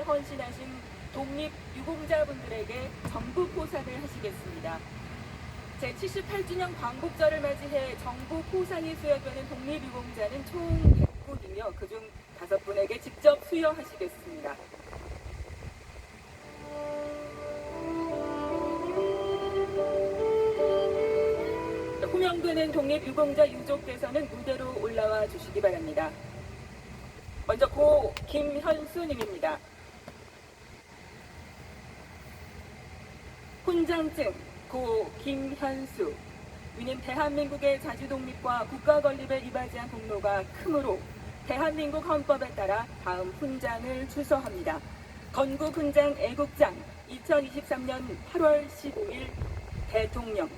헌신하신 독립유공자분들에게 정부 포상을 하시겠습니다. 제78주년 광복절을 맞이해 정부 포상이 수여되는 독립유공자는 총 100분이며 그중 5분에게 직접 수여하시겠습니다. 호명되는 독립유공자 유족께서는 무대로 올라와 주시기 바랍니다. 먼저 고 김현수님입니다. 훈장증 고 김현수. 위는 대한민국의 자주독립과 국가건립에 이바지한 공로가 크므로 대한민국 헌법에 따라 다음 훈장을 추서합니다. 건국훈장 애국장 2023년 8월 15일 대통령.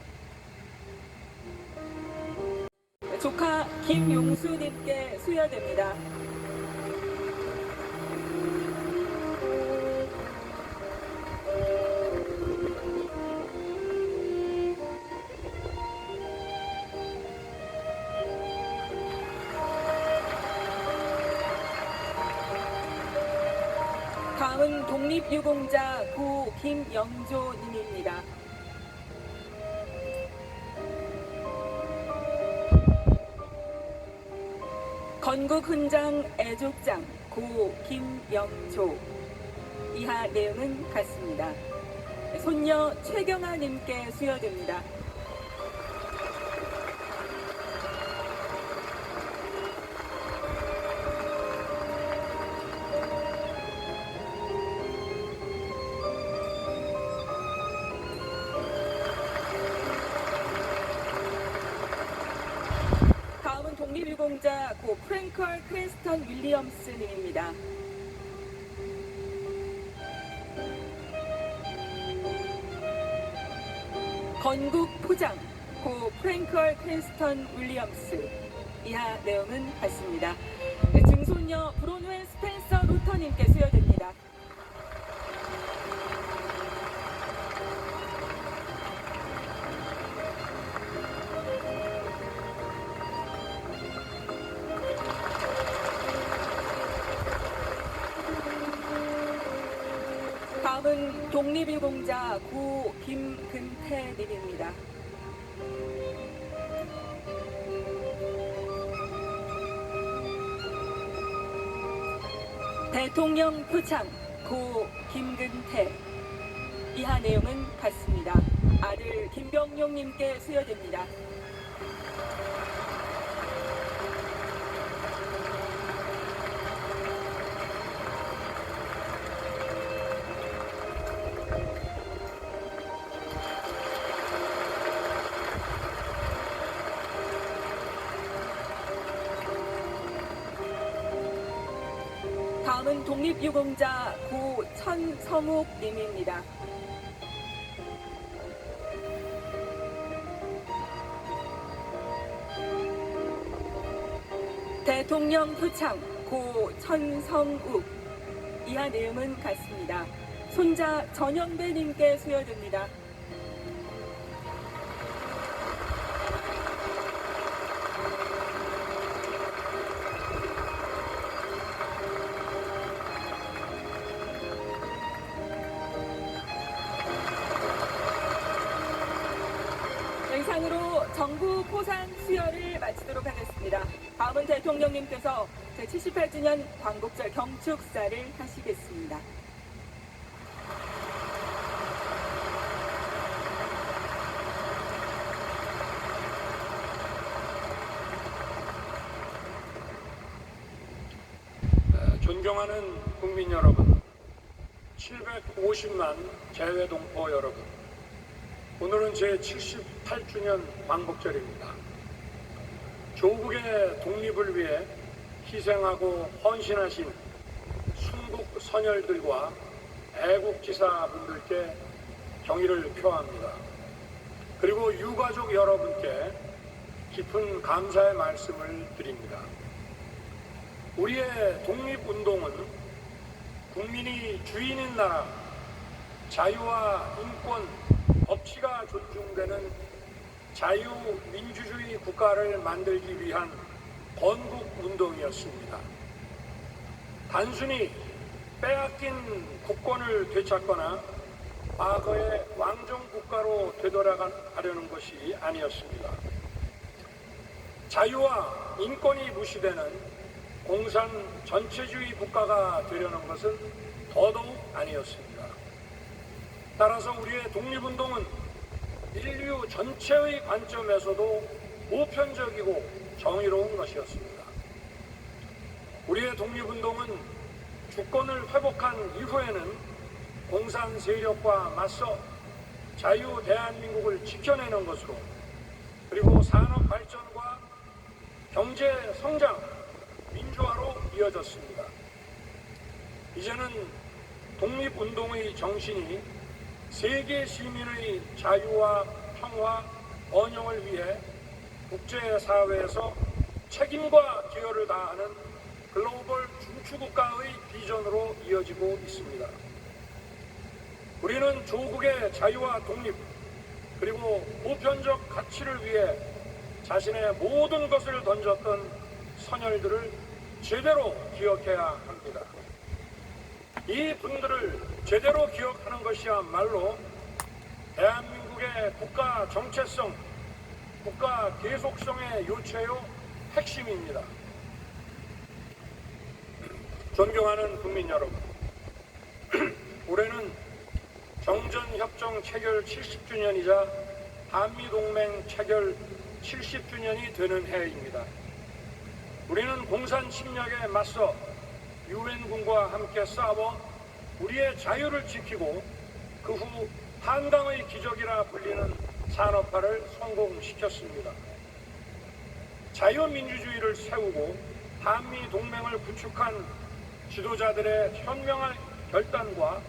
조카 김용수님께 수여됩니다. 다음은 독립유공자 고 김영조님입니다. 건국훈장 애족장 고 김영조. 이하 내용은 같습니다. 손녀 최경아님께 수여됩니다. 독립유공자 고 프랭컬 크랜스턴 윌리엄스님입니다. 건국포장 고 프랭컬 크랜스턴 윌리엄스. 이하 내용은 같습니다. 증손녀 브론웰 스펜서 루터님께 수여됩니다. 다음은 독립유공자 고 김근태님입니다. 대통령 표창 고 김근태. 이하 내용은 같습니다. 아들 김병용님께 수여됩니다. 다음은 독립유공자 고 천성욱님입니다. 대통령 표창 고 천성욱. 이하 내용은 같습니다. 손자 전영배님께 수여됩니다. 이상으로 정부 포상 수여를 마치도록 하겠습니다. 다음은 대통령님께서 제78주년 광복절 경축사를 하시겠습니다. 존경하는 국민 여러분, 750만 재외동포 여러분, 오늘은 제78주년 광복절입니다. 조국의 독립을 위해 희생하고 헌신하신 순국 선열들과 애국지사분들께 경의를 표합니다. 그리고 유가족 여러분께 깊은 감사의 말씀을 드립니다. 우리의 독립운동은 국민이 주인인 나라, 자유와 인권, 법치가 존중되는 자유민주주의 국가를 만들기 위한 건국운동이었습니다. 단순히 빼앗긴 국권을 되찾거나 과거의 왕정 국가로 되돌아가려는 것이 아니었습니다. 자유와 인권이 무시되는 공산 전체주의 국가가 되려는 것은 더더욱 아니었습니다. 따라서 우리의 독립운동은 인류 전체의 관점에서도 보편적이고 정의로운 것이었습니다. 우리의 독립운동은 주권을 회복한 이후에는 공산 세력과 맞서 자유 대한민국을 지켜내는 것으로, 그리고 산업 발전과 경제 성장, 민주화로 이어졌습니다. 이제는 독립운동의 정신이 세계 시민의 자유와 평화, 번영을 위해 국제사회에서 책임과 기여를 다하는 글로벌 중추국가의 비전으로 이어지고 있습니다. 우리는 조국의 자유와 독립, 그리고 보편적 가치를 위해 자신의 모든 것을 던졌던 선열들을 제대로 기억해야 합니다. 이 분들을 제대로 기억하는 것이야말로 대한민국의 국가 정체성, 국가 계속성의 요체요 핵심입니다. 존경하는 국민 여러분, 올해는 정전협정 체결 70주년이자 한미동맹 체결 70주년이 되는 해입니다. 우리는 공산 침략에 맞서 유엔군과 함께 싸워 우리의 자유를 지키고 그 후 한강의 기적이라 불리는 산업화를 성공시켰습니다. 자유민주주의를 세우고 한미동맹을 구축한 지도자들의 현명한 결단과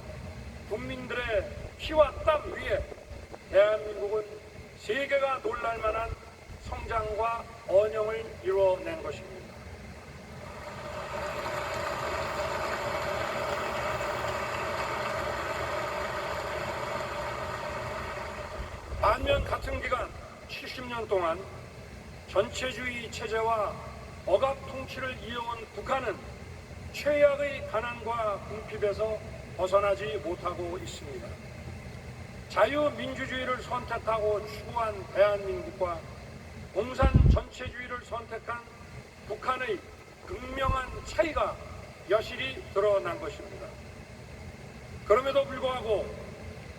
국민들의 피와 땀 위에 대한민국은 세계가 놀랄만한 성장과 번영을 이뤄낸 것입니다. 반면 같은 기간 70년 동안 전체주의 체제와 억압 통치를 이어온 북한은 최악의 가난과 궁핍에서 벗어나지 못하고 있습니다. 자유민주주의를 선택하고 추구한 대한민국과 공산 전체주의를 선택한 북한의 극명한 차이가 여실히 드러난 것입니다. 그럼에도 불구하고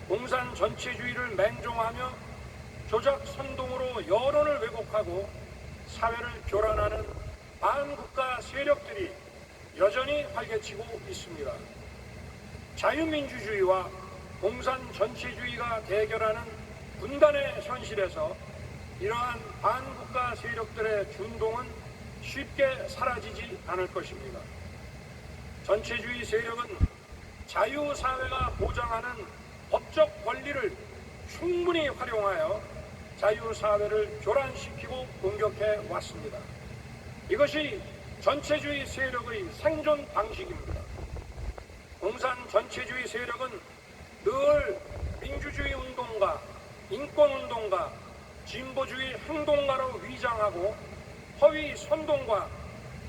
공산 전체주의를 맹종하며 조작 선동으로 여론을 왜곡하고 사회를 교란하는 반국가 세력들이 여전히 활개치고 있습니다. 자유민주주의와 공산 전체주의가 대결하는 분단의 현실에서 이러한 반국가 세력들의 준동은 쉽게 사라지지 않을 것입니다. 전체주의 세력은 자유사회가 보장하는 법적 권리를 충분히 활용하여 자유사회를 교란시키고 공격해 왔습니다. 이것이 전체주의 세력의 생존 방식입니다. 공산 전체주의 세력은 늘 민주주의 운동가, 인권 운동가, 진보주의 행동가로 위장하고 허위 선동과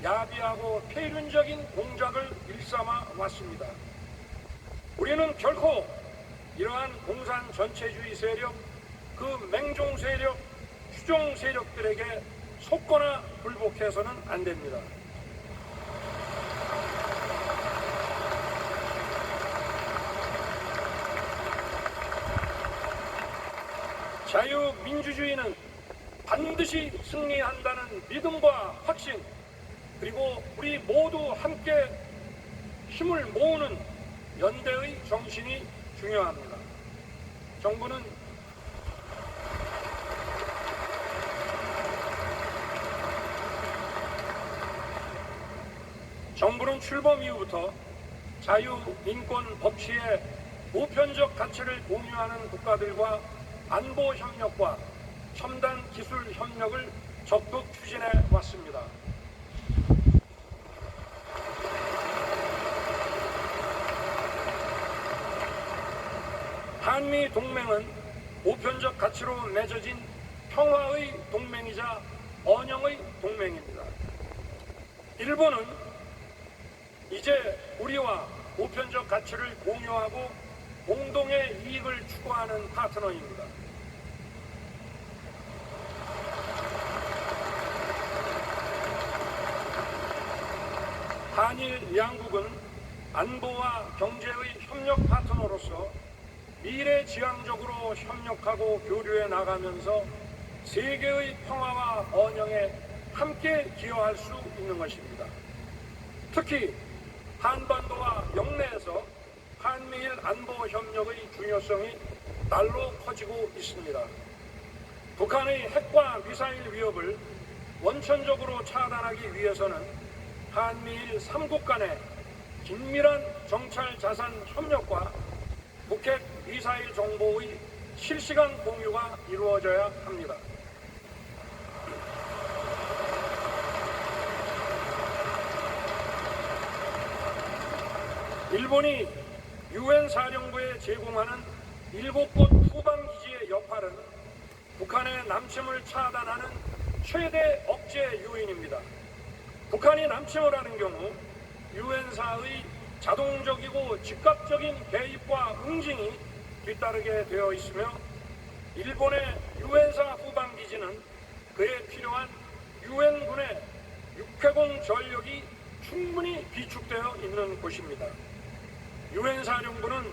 야비하고 폐륜적인 공작을 일삼아 왔습니다. 우리는 결코 이러한 공산 전체주의 세력, 그 맹종 세력, 추종 세력들에게 속거나 굴복해서는 안 됩니다. 자유민주주의는 반드시 승리한다는 믿음과 확신, 그리고 우리 모두 함께 힘을 모으는 연대의 정신이 중요합니다. 정부는 출범 이후부터 자유, 인권, 법치의 보편적 가치를 공유하는 국가들과 안보 협력과 첨단 기술 협력을 적극 추진해 왔습니다. 한미 동맹은 보편적 가치로 맺어진 평화의 동맹이자 번영의 동맹입니다. 일본은 이제 우리와 보편적 가치를 공유하고 공동의 이익을 추구하는 파트너입니다. 한일 양국은 안보와 경제의 협력 파트너로서 미래지향적으로 협력하고 교류해 나가면서 세계의 평화와 번영에 함께 기여할 수 있는 것입니다. 특히 한반도와 영내에서 한미일 안보 협력의 중요성이 날로 커지고 있습니다. 북한의 핵과 미사일 위협을 원천적으로 차단하기 위해서는 한미일 3국 간의 긴밀한 정찰 자산 협력과 북핵 미사일 정보의 실시간 공유가 이루어져야 합니다. 일본이 유엔 사령부에 제공하는 7곳 후방기지의 역할은 북한의 남침을 차단하는 최대 억제 요인입니다. 북한이 남침을 하는 경우 유엔사의 자동적이고 즉각적인 개입과 응징이 뒤따르게 되어 있으며 일본의 유엔사 후방기지는 그에 필요한 유엔군의 육해공 전력이 충분히 비축되어 있는 곳입니다. 유엔사령부는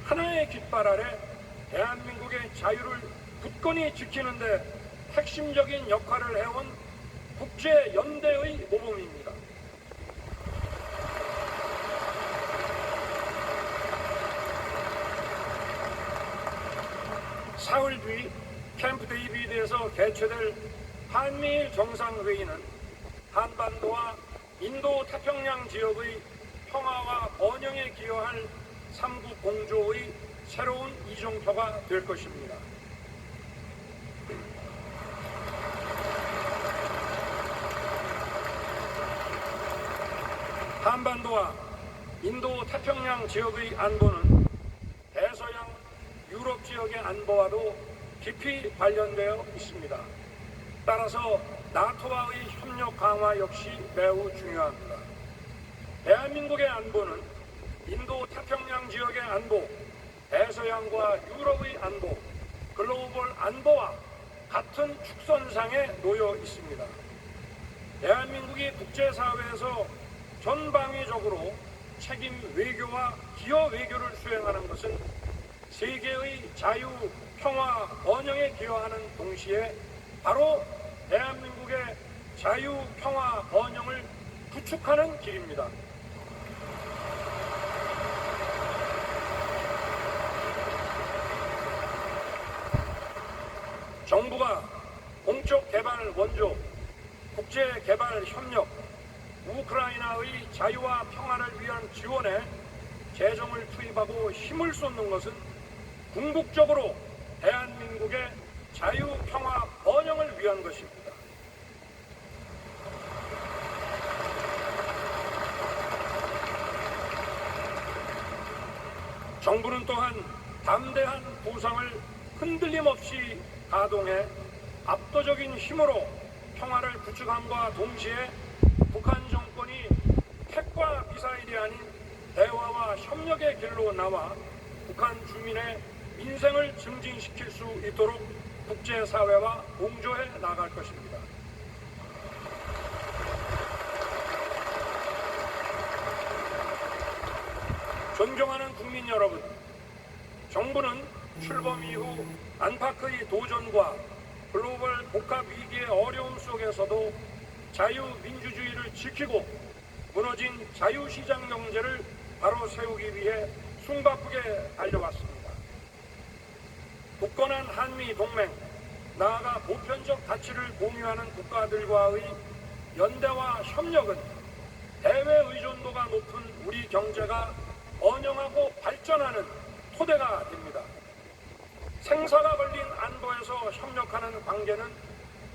하나의 깃발 아래 대한민국의 자유를 굳건히 지키는 데 핵심적인 역할을 해온 국제연대의 모범입니다. 사흘 뒤 캠프 데이비드에서 개최될 한미일 정상회의는 한반도와 인도 태평양 지역의 평화와 번영에 기여할 3국 공조의 새로운 이정표가 될 것입니다. 한반도와 인도 태평양 지역의 안보는 대서양 유럽 지역의 안보와도 깊이 관련되어 있습니다. 따라서 나토와의 협력 강화 역시 매우 중요합니다. 대한민국의 안보는 인도 태평양 지역의 안보, 대서양과 유럽의 안보, 글로벌 안보와 같은 축선상에 놓여 있습니다. 대한민국이 국제사회에서 전방위적으로 책임 외교와 기여 외교를 수행하는 것은 세계의 자유, 평화, 번영에 기여하는 동시에 바로 대한민국의 자유, 평화, 번영을 구축하는 길입니다. 정부가 공적 개발 원조, 국제 개발 협력, 우크라이나의 자유와 평화를 위한 지원에 재정을 투입하고 힘을 쏟는 것은 궁극적으로 대한민국의 자유, 평화, 번영을 위한 것입니다. 정부는 또한 담대한 구상을 흔들림 없이 가동해 압도적인 힘으로 평화를 구축함과 동시에 북한 정권이 핵과 미사일이 아닌 대화와 협력의 길로 나와 북한 주민의 민생을 증진시킬 수 있도록 국제사회와 공조해 나갈 것입니다. 존경하는 국민 여러분, 정부는 출범 이후 안팎의 도전과 글로벌 복합 위기의 어려움 속에서도 자유민주주의를 지키고 무너진 자유시장 경제를 바로 세우기 위해 숨바쁘게 달려왔습니다. 굳건한 한미 동맹, 나아가 보편적 가치를 공유하는 국가들과의 연대와 협력은 해외 의존도가 높은 우리 경제가 번영하고 발전하는 토대가 됩니다. 생사가 걸린 안보에서 협력하는 관계는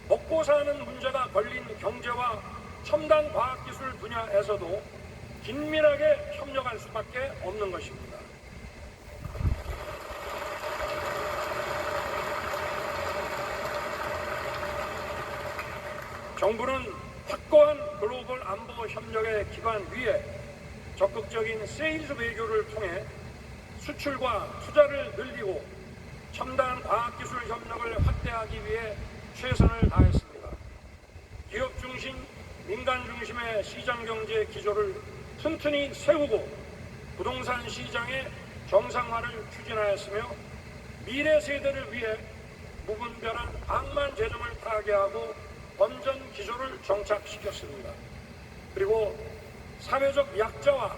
먹고 사는 문제가 걸린 경제와 첨단 과학기술 분야에서도 긴밀하게 협력할 수밖에 없는 것입니다. 정부는 확고한 글로벌 안보 협력의 기반 위에 적극적인 세일즈 외교를 통해 수출과 투자를 늘리고 첨단 과학기술 협력을 확대하기 위해 최선을 다했습니다. 기업 중심, 민간 중심의 시장경제 기조를 튼튼히 세우고 부동산 시장의 정상화를 추진하였으며 미래 세대를 위해 무분별한 방만 재정을 타개하고 건전 기조를 정착시켰습니다. 그리고 사회적 약자와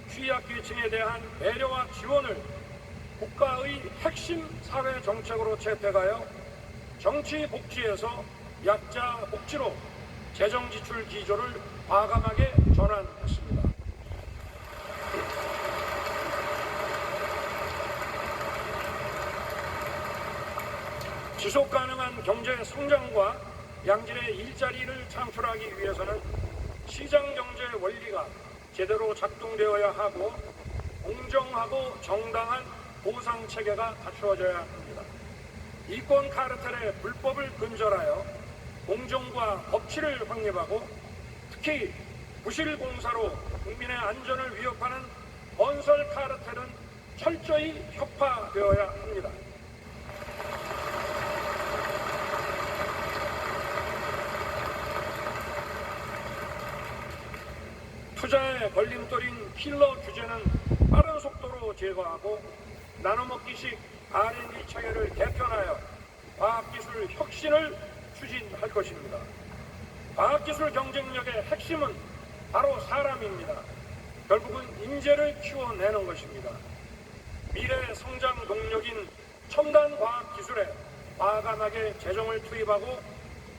취약계층에 대한 배려와 지원을 국가의 핵심 사회 정책으로 채택하여 정치 복지에서 약자 복지로 재정 지출 기조를 과감하게 전환했습니다. 지속 가능한 경제 성장과 양질의 일자리를 창출하기 위해서는 시장 경제 원리가 제대로 작동되어야 하고 공정하고 정당한 보상 체계가 갖추어져야 합니다. 이권 카르텔의 불법을 근절하여 공정과 법치를 확립하고 특히 부실공사로 국민의 안전을 위협하는 건설 카르텔은 철저히 혁파되어야 합니다. 투자의 걸림돌인 킬러 규제는 빠른 속도로 제거하고 나눠먹기식 R&D 체계를 개편하여 과학기술 혁신을 추진할 것입니다. 과학기술 경쟁력의 핵심은 바로 사람입니다. 결국은 인재를 키워내는 것입니다. 미래 성장 동력인 첨단 과학기술에 과감하게 재정을 투입하고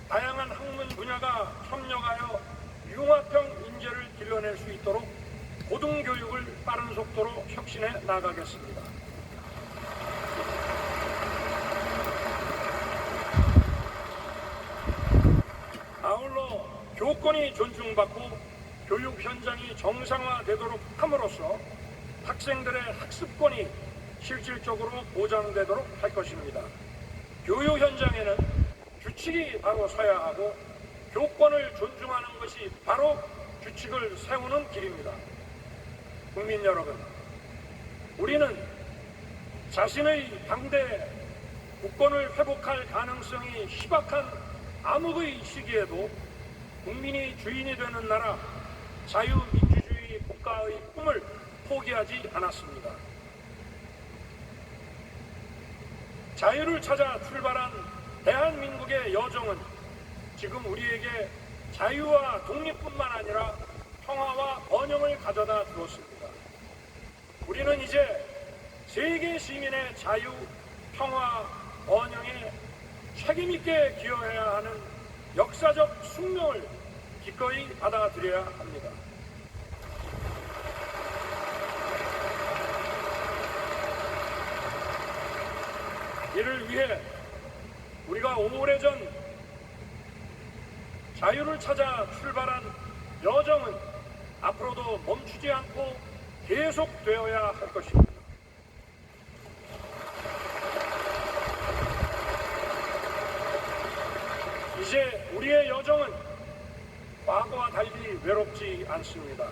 다양한 학문 분야가 협력하여 융합형 인재를 길러낼 수 있도록 고등교육을 빠른 속도로 혁신해 나가겠습니다. 아울러 교권이 존중받고 교육 현장이 정상화되도록 함으로써 학생들의 학습권이 실질적으로 보장되도록 할 것입니다. 교육 현장에는 규칙이 바로 서야 하고 교권을 존중하는 것이 바로 규칙을 세우는 길입니다. 국민 여러분, 우리는 자신의 당대 국권을 회복할 가능성이 희박한 암흑의 시기에도 국민이 주인이 되는 나라, 자유민주주의 국가의 꿈을 포기하지 않았습니다. 자유를 찾아 출발한 대한민국의 여정은 지금 우리에게 자유와 독립뿐만 아니라 평화와 번영을 가져다 주었습니다. 우리는 이제 세계 시민의 자유, 평화, 번영에 책임있게 기여해야 하는 역사적 숙명을 기꺼이 받아들여야 합니다. 이를 위해 우리가 오래전 자유를 찾아 출발한 여정은 앞으로도 멈추지 않고 계속되어야 할 것입니다. 이제 우리의 여정은 과거와 달리 외롭지 않습니다.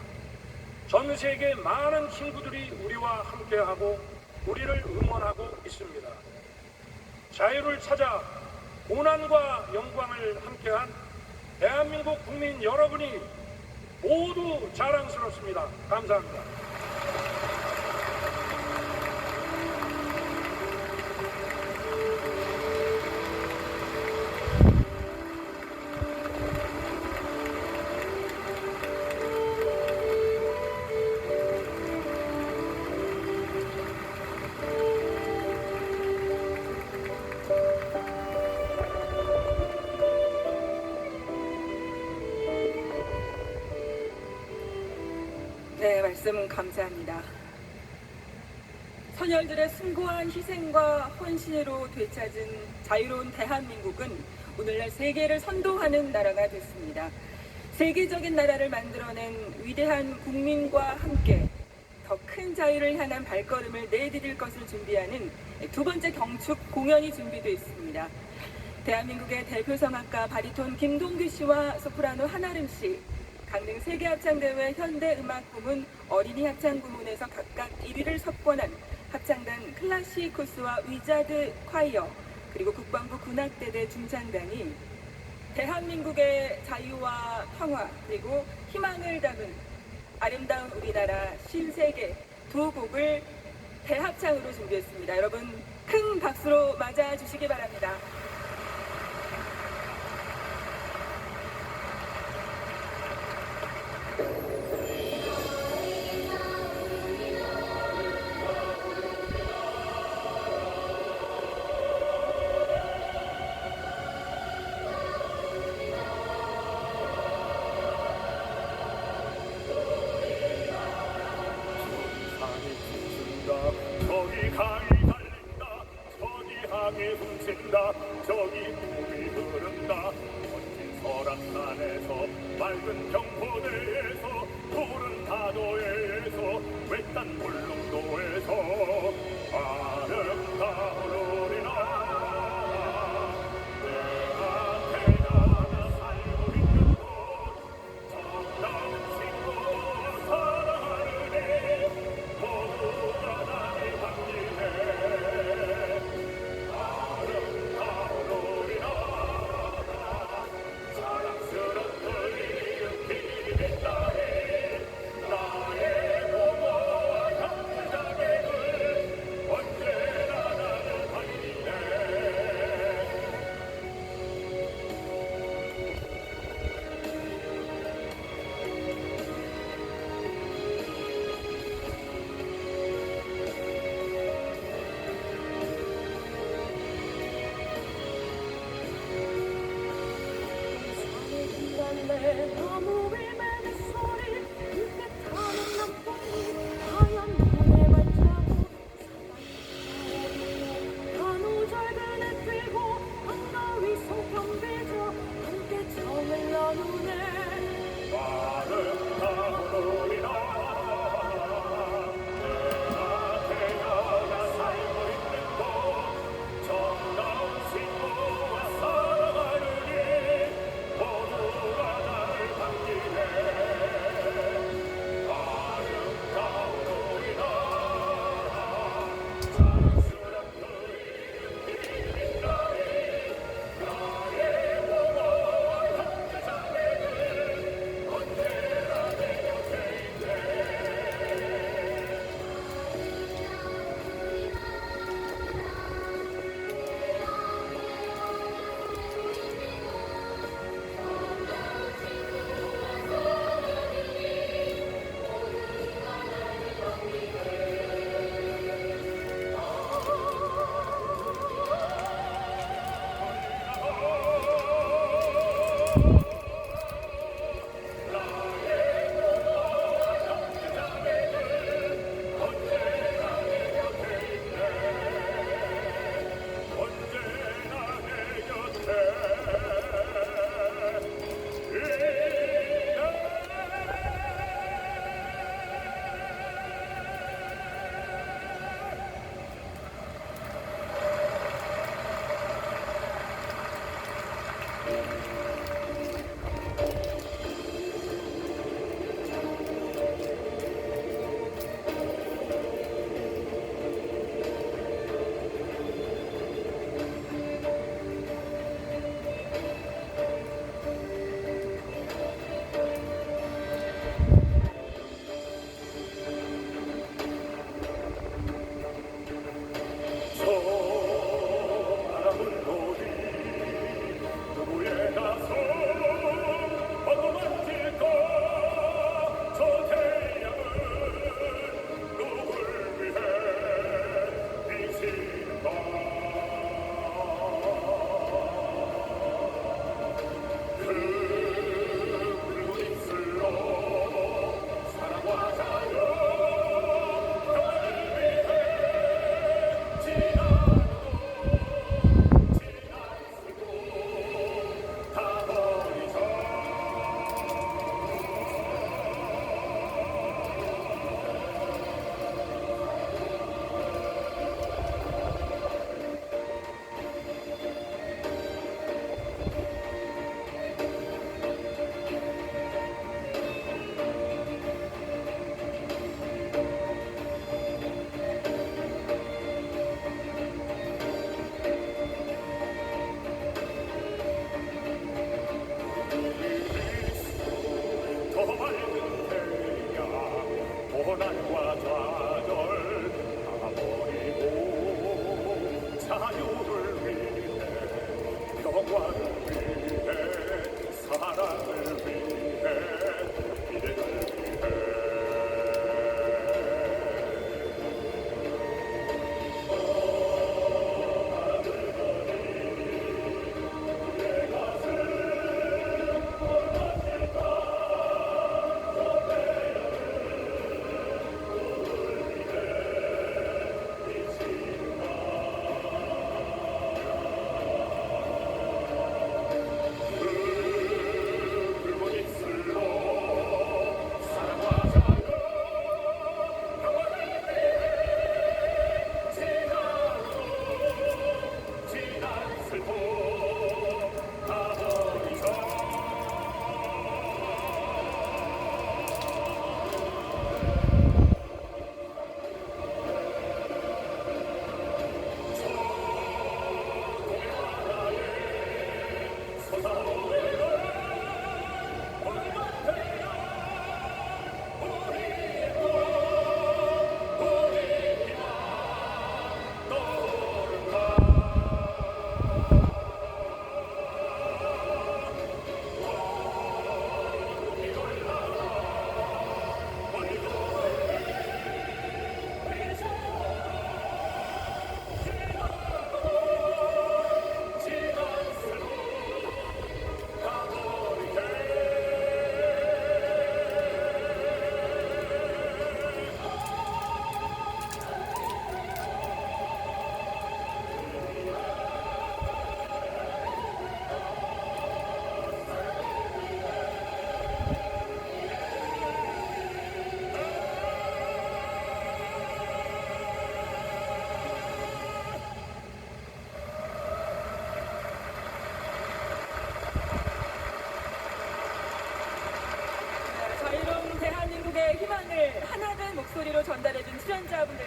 전 세계 많은 친구들이 우리와 함께하고 우리를 응원하고 있습니다. 자유를 찾아 고난과 영광을 함께한 대한민국 국민 여러분이 모두 자랑스럽습니다. 감사합니다. 네, 말씀 감사합니다. 선열들의 숭고한 희생과 헌신으로 되찾은 자유로운 대한민국은 오늘날 세계를 선도하는 나라가 됐습니다. 세계적인 나라를 만들어낸 위대한 국민과 함께 더 큰 자유를 향한 발걸음을 내디딜 것을 준비하는 두 번째 경축 공연이 준비되어 있습니다. 대한민국의 대표 성악가 바리톤 김동규 씨와 소프라노 한아름 씨, 강릉 세계합창대회 현대음악부문 어린이 합창부문에서 각각 1위를 석권한 합창단 클래식 코스와 위자드 콰이어 그리고 국방부 군악대대 중창단이 대한민국의 자유와 평화 그리고 희망을 담은 아름다운 우리나라 신세계 두 곡을 대합창으로 준비했습니다. 여러분 큰 박수로 맞아 주시기 바랍니다. 저기 강이 달린다 저기 항이 훔친다 저기 꿈이 흐른다 멋진 설악산에서 맑은 경포대에서 푸른 파도에서 외딴 울릉도에서 아름다운 우리나라 내가 태어나 살고 있는 곳 정다운 친구 사랑하는 모두가 나를 반기네 아름다운 우리나라 사랑스런 들이은 땅에 나의 부모와 형제자매들 언제나 나를 반기네 산에 나무 위매는 소리 그때 타는 남편이 하얀 눈에 발자국 간호절근에 뛰고 한가위 송편 빚어 함께 정을 나누네 아름다운 우리나라 내가 태어나 살고 있는 곳 정다운 친구와 사랑하는 이 모두가 나를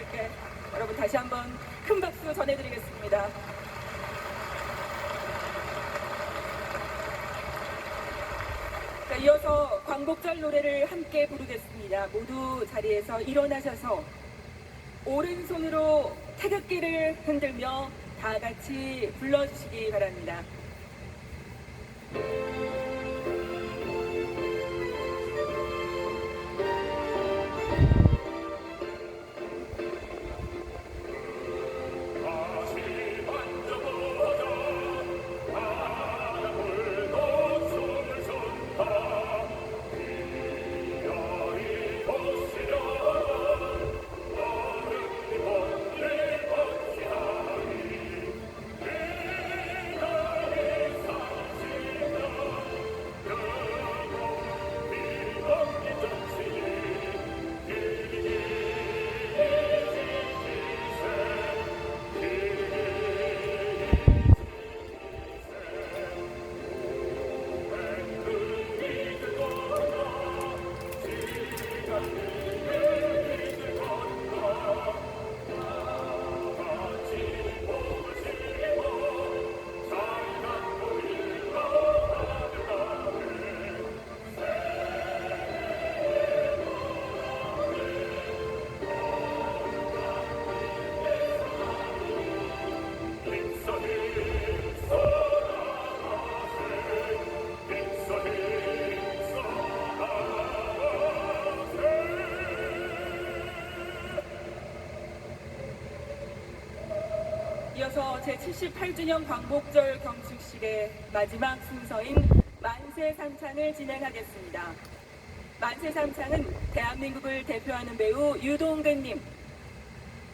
광복절께 여러분 다시 한번 큰 박수 전해드리겠습니다. 자, 이어서 광복절 노래를 함께 부르겠습니다. 모두 자리에서 일어나셔서 오른손으로 태극기를 흔들며 다 같이 불러주시기 바랍니다. 다시 만져보자 바닷물도 숨을 쏜다 이야기 보시려면 어른이 본래 번지하니 이날이 사시면 영원 비범기 정신이 이어서 제78주년 광복절 경축식의 마지막 순서인 만세삼창을 진행하겠습니다. 만세삼창은 대한민국을 대표하는 배우 유동근님,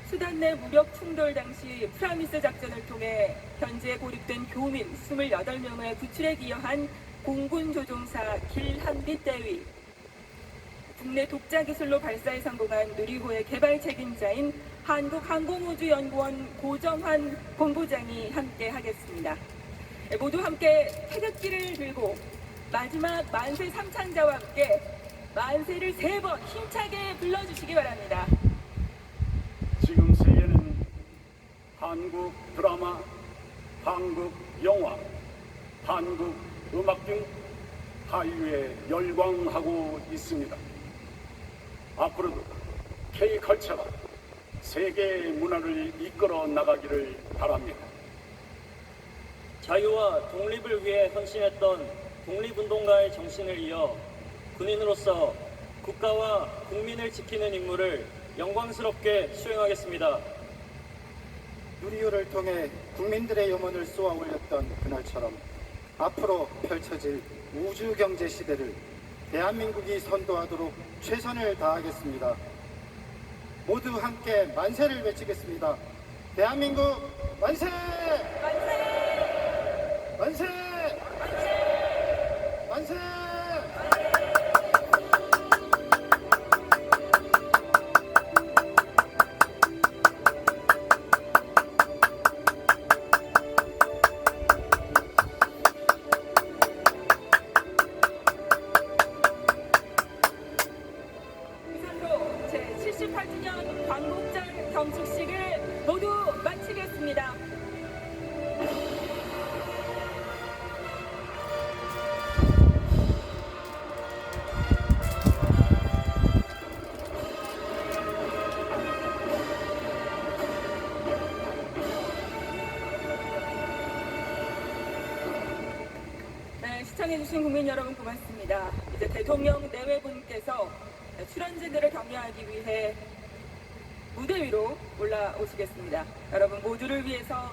수단 내 무력 충돌 당시 프라미스 작전을 통해 현재 고립된 교민 28명을 구출에 기여한 공군조종사 길한빛 대위, 국내 독자 기술로 발사에 성공한 누리호의 개발 책임자인 한국항공우주연구원 고정환 본부장이 함께 하겠습니다. 모두 함께 태극기를 들고 마지막 만세 삼창자와 함께 만세를 3번 힘차게 불러주시기 바랍니다. 지금 세계는 한국 드라마, 한국 영화, 한국 음악 등 한류에 열광하고 있습니다. 앞으로도 K컬처가 세계 문화를 이끌어 나가기를 바랍니다. 자유와 독립을 위해 헌신했던 독립운동가의 정신을 이어 군인으로서 국가와 국민을 지키는 임무를 영광스럽게 수행하겠습니다. 누리호를 통해 국민들의 염원을 쏘아 올렸던 그날처럼 앞으로 펼쳐질 우주경제 시대를 대한민국이 선도하도록 최선을 다하겠습니다. 모두 함께 만세를 외치겠습니다. 대한민국 만세! 만세! 만세! 만세! 이상으로 제78주년 광복절 경축식을 모두 마치겠습니다. 네, 시청해주신 국민 여러분 고맙습니다. 이제 대통령 내외분께서 출연진들을 격려하기 위해 무대 위로 올라오시겠습니다. 여러분 모두를 위해서